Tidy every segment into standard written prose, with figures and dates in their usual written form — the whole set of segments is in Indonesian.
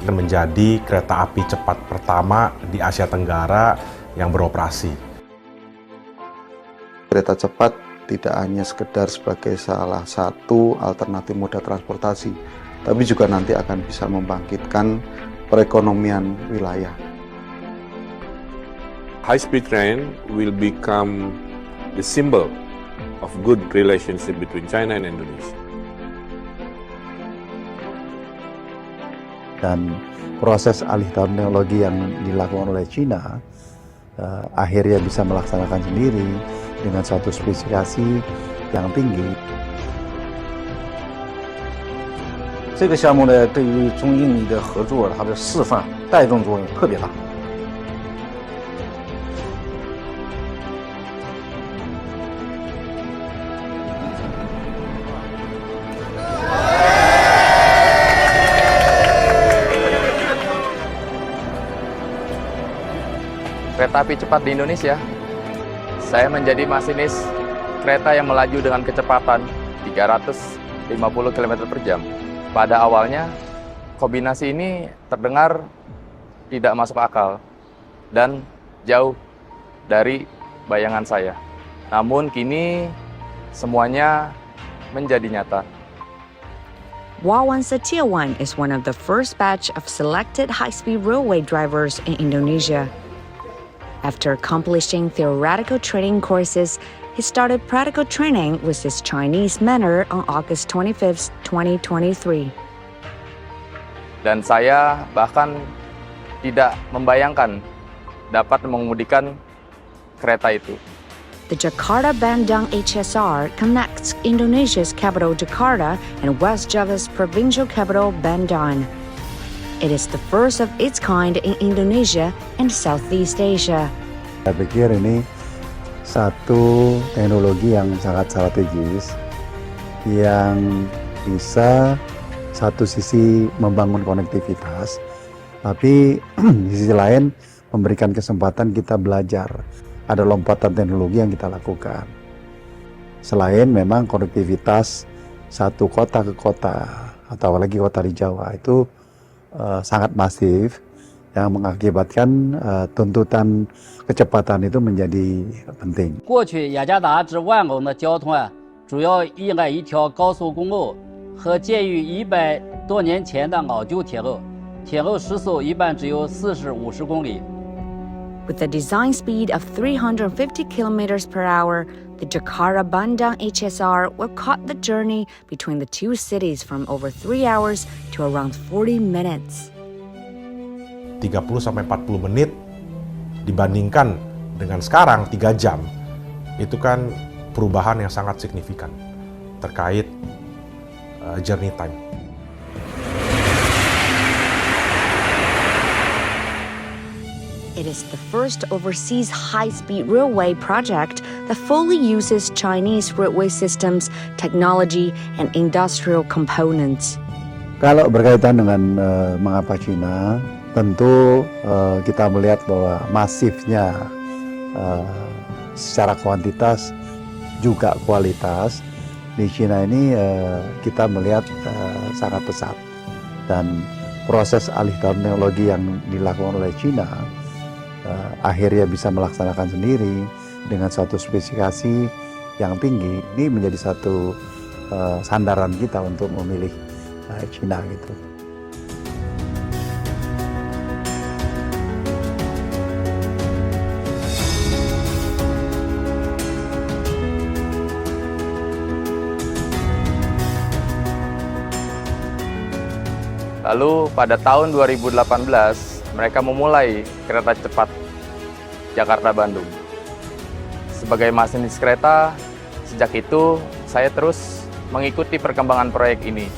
akan menjadi kereta api cepat pertama di Asia Tenggara yang beroperasi. Kereta cepat tidak hanya sekedar sebagai salah satu alternatif moda transportasi, tapi juga nanti akan bisa membangkitkan perekonomian wilayah. High-speed train will become the symbol of good relationship between China and Indonesia. Dan proses alih teknologi yang dilakukan oleh China akhirnya bisa melaksanakan sendiri dengan suatu spesifikasi yang tinggi. 这个项目呢，对于中印尼的合作，它的示范带动作用特别大。 Kereta api cepat di Indonesia. Saya menjadi masinis kereta yang melaju dengan kecepatan 350 km per jam. Pada awalnya, kombinasi ini terdengar tidak masuk akal dan jauh dari bayangan saya. Namun kini semuanya menjadi nyata. Wawan Setiawan is one of the first batch of selected high-speed railway drivers in Indonesia. After accomplishing theoretical training courses, he started practical training with his Chinese mentor on August 25, 2023. Dan saya bahkan tidak membayangkan dapat mengemudikan kereta itu. The Jakarta-Bandung HSR connects Indonesia's capital Jakarta and West Java's provincial capital Bandung. It is the first of its kind in Indonesia and Southeast Asia. Saya pikir ini satu teknologi yang sangat strategis yang bisa satu sisi membangun konektivitas, tapi di sisi lain memberikan kesempatan kita belajar. Ada lompatan teknologi yang kita lakukan. Selain memang konektivitas satu kota ke kota, atau apalagi kota di Jawa itu sangat masif yang mengakibatkan tuntutan kecepatan itu menjadi penting. 过去雅加达至万隆的交通主要依赖一条高速公路和建于100多年前的老旧铁路，铁路时速一般只有40-50公里。 With a design speed of 350 kilometers per hour, the Jakarta-Bandung HSR will cut the journey between the two cities from over 3 hours to around 40 minutes. 30-40 menit dibandingkan dengan sekarang 3 jam, itu kan perubahan yang sangat signifikan terkait journey time. It is the first overseas high-speed railway project that fully uses Chinese railway systems, technology, and industrial components. Kalau berkaitan dengan mengapa China, tentu kita melihat bahwa masifnya secara kuantitas juga kualitas di China ini kita melihat sangat pesat, dan proses alih teknologi yang dilakukan oleh China akhirnya bisa melaksanakan sendiri dengan satu spesifikasi yang tinggi. Ini menjadi satu sandaran kita untuk memilih China gitu. Lalu pada tahun 2018, mereka memulai kereta cepat Jakarta-Bandung. Sebagai masinis kereta, sejak itu saya terus mengikuti perkembangan proyek ini.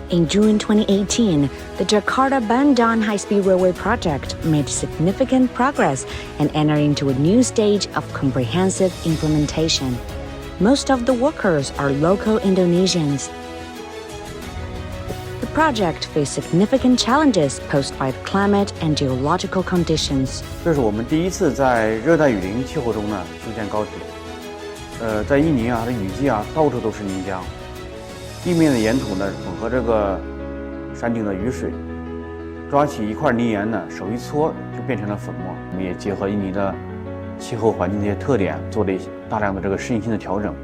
In June 2018, the Jakarta-Bandung high-speed railway project made significant progress and entered into a new stage of comprehensive implementation. Most of the workers are local Indonesians. The project faced significant challenges posed by the climate and geological conditions. 这是我们第一次在热带雨林气候中呢修建高铁。在印尼它的雨季到处都是泥浆，地面的岩土呢混合这个山顶的雨水，抓起一块泥岩呢，手一搓就变成了粉末。我们也结合印尼的气候环境这些特点，做了大量的这个适应性的调整。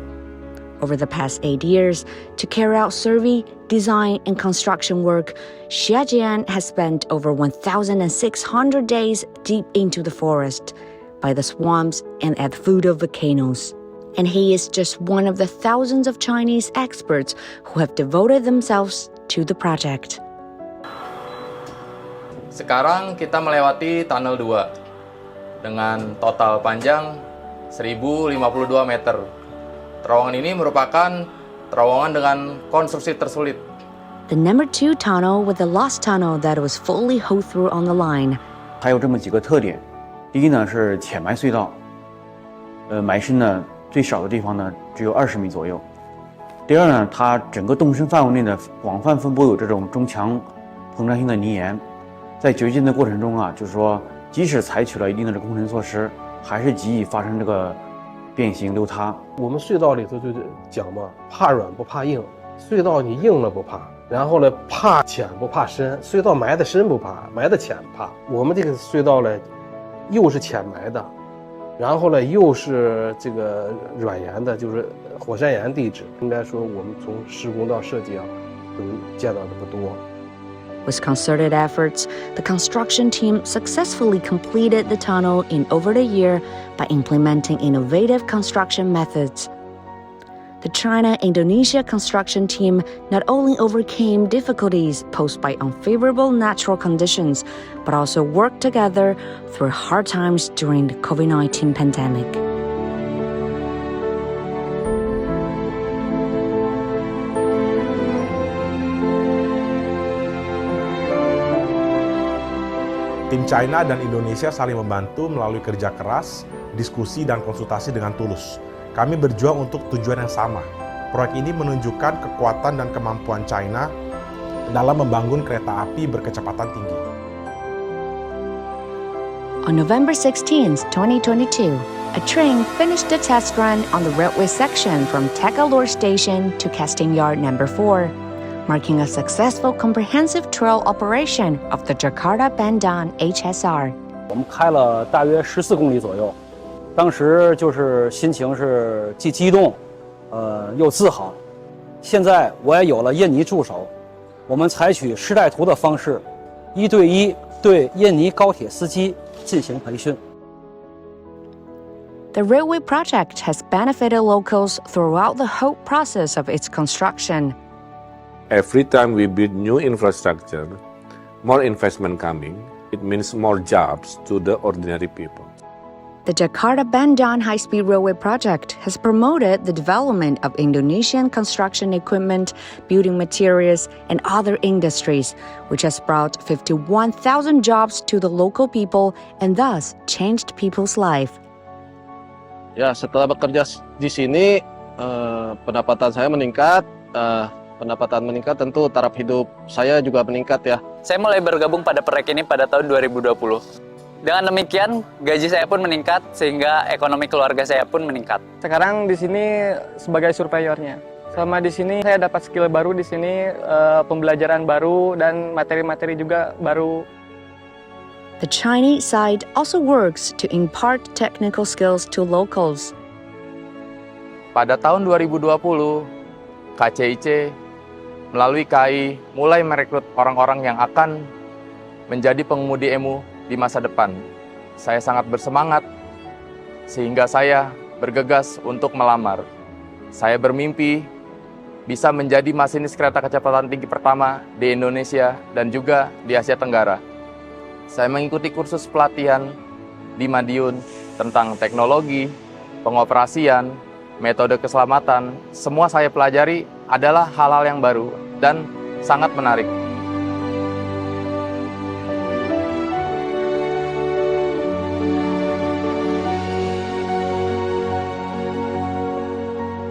Over the past 8 years, to carry out survey, design, and construction work, Xia Jian has spent over 1,600 days deep into the forest, by the swamps and at the foot of volcanoes. And he is just one of the thousands of Chinese experts who have devoted themselves to the project. Sekarang kita melewati Tunnel 2 dengan total panjang 1052 meter. Terowongan ini merupakan terowongan dengan konstruksi tersulit. The number 2 tunnel with the last tunnel that was fully hauled through on the line. 还有这么几个特点，第一呢是浅埋隧道，埋深呢最少的地方呢只有20米左右。第二呢，它整个纵深范围内呢广泛分布有这种中强膨胀性的泥岩，在掘进的过程中啊，就是说即使采取了一定的工程措施，还是极易发生这个变形溜塌。我们隧道里头就讲嘛，怕软不怕硬，隧道你硬了不怕，然后呢怕浅不怕深，隧道埋的深不怕，埋的浅不怕。我们这个隧道呢，又是浅埋的，然后呢又是这个软岩的，就是火山岩地质。应该说我们从施工到设计啊，都见到的不多。With concerted efforts, the construction team successfully completed the tunnel in over a year by implementing innovative construction methods. The China-Indonesia construction team not only overcame difficulties posed by unfavorable natural conditions, but also worked together through hard times during the COVID-19 pandemic. Tim China dan Indonesia saling membantu melalui kerja keras, diskusi, dan konsultasi dengan tulus. Kami berjuang untuk tujuan yang sama. Proyek ini menunjukkan kekuatan dan kemampuan China dalam membangun kereta api berkecepatan tinggi. On November 16, 2022, a train finished the test run on the railway section from Tegalore Station to Casting Yard Number 4. Marking a successful comprehensive trail operation of the Jakarta Bandan HSR. 我们开了大约14公里左右，当时就是心情是既激动，又自豪。现在我也有了印尼助手，我们采取师带徒的方式，1对1对印尼高铁司机进行培训。The railway project has benefited locals throughout the whole process of its construction. Every time we build new infrastructure, more investment coming, it means more jobs to the ordinary people. The Jakarta Bandan High-Speed Railway project has promoted the development of Indonesian construction equipment, building materials, and other industries, which has brought 51,000 jobs to the local people and thus changed people's life. Ya, setelah bekerja di sini, pendapatan saya meningkat. Pendapatan meningkat, tentu taraf hidup saya juga meningkat ya. Saya mulai bergabung pada proyek ini pada tahun 2020. Dengan demikian, gaji saya pun meningkat sehingga ekonomi keluarga saya pun meningkat. Sekarang di sini sebagai surveyornya. Selama di sini saya dapat skill baru di sini, pembelajaran baru dan materi-materi juga baru. The Chinese side also works to impart technical skills to locals. Pada tahun 2020, KCIC melalui KAI mulai merekrut orang-orang yang akan menjadi pengemudi EMU di masa depan. Saya sangat bersemangat sehingga saya bergegas untuk melamar. Saya bermimpi bisa menjadi masinis kereta kecepatan tinggi pertama di Indonesia dan juga di Asia Tenggara. Saya mengikuti kursus pelatihan di Madiun tentang teknologi, pengoperasian, metode keselamatan. Semua saya pelajari adalah hal-hal yang baru dan sangat menarik.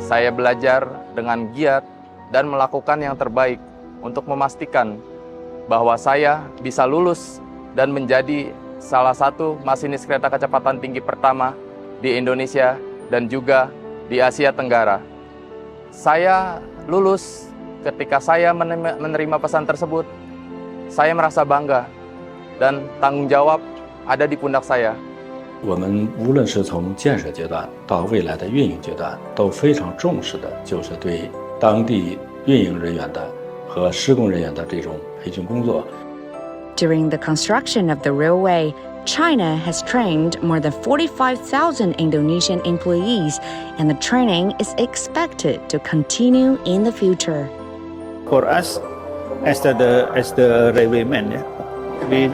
Saya belajar dengan giat dan melakukan yang terbaik untuk memastikan bahwa saya bisa lulus dan menjadi salah satu masinis kereta kecepatan tinggi pertama di Indonesia dan juga di Asia Tenggara. Saya lulus. Ketika saya menerima pesan tersebut, saya merasa bangga dan tanggung jawab ada di pundak saya. 我们无论是从建设阶段到未来的运营阶段，都非常重视的就是对当地运营人员的和施工人员的这种培训工作。 During the construction of the railway, China has trained more than 45,000 Indonesian employees, and the training is expected to continue in the future. For us, as the railwayman, we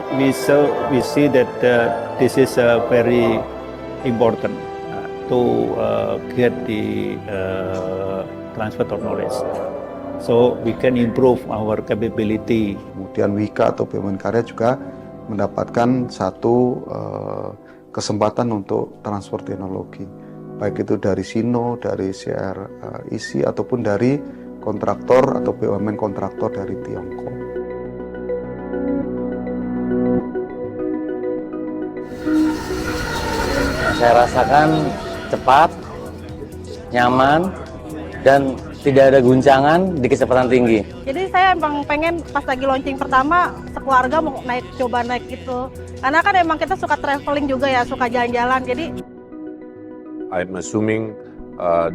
see that this is very important to get the transfer of knowledge, so we can improve our capability. Kemudian Wika atau BUMN Karya juga mendapatkan satu kesempatan untuk transfer teknologi, baik itu dari Sino, dari CRIC ataupun dari kontraktor atau BUMN kontraktor dari Tiongkok. Saya rasakan cepat, nyaman, dan tidak ada guncangan di kecepatan tinggi. Jadi saya emang pengen pas lagi launching pertama sekeluarga mau coba naik gitu. Karena kan emang kita suka traveling juga ya, suka jalan-jalan. Jadi I'm assuming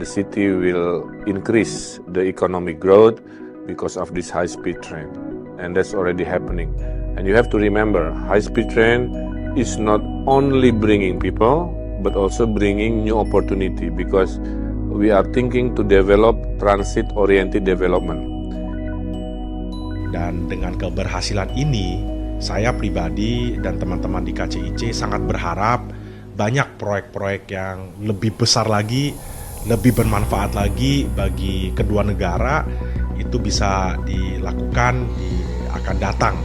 the city will increase the economic growth because of this high-speed train, and that's already happening. And you have to remember, high-speed train is not only bringing people, but also bringing new opportunity because we are thinking to develop transit-oriented development. Dan dengan keberhasilan ini, saya pribadi dan teman-teman di KCIC sangat berharap banyak proyek-proyek yang lebih besar lagi, lebih bermanfaat lagi bagi kedua negara itu bisa dilakukan di akan datang.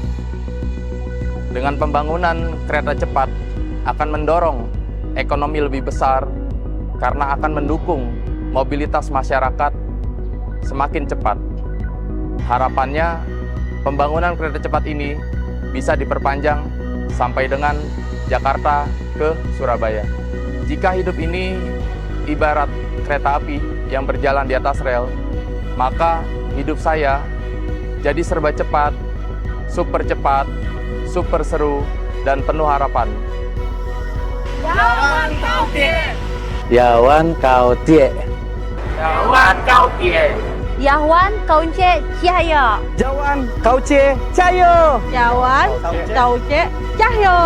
Dengan pembangunan kereta cepat akan mendorong ekonomi lebih besar karena akan mendukung mobilitas masyarakat semakin cepat. Harapannya pembangunan kereta cepat ini bisa diperpanjang sampai dengan Jakarta ke Surabaya. Jika hidup ini ibarat kereta api yang berjalan di atas rel, maka hidup saya jadi serba cepat, super seru, dan penuh harapan. Yawan kau tie. Yawan kau tie. Yawan kau tie. Yawan kau ce cahaya. Jawan kau ce cahaya. Yawan kau ce cahaya.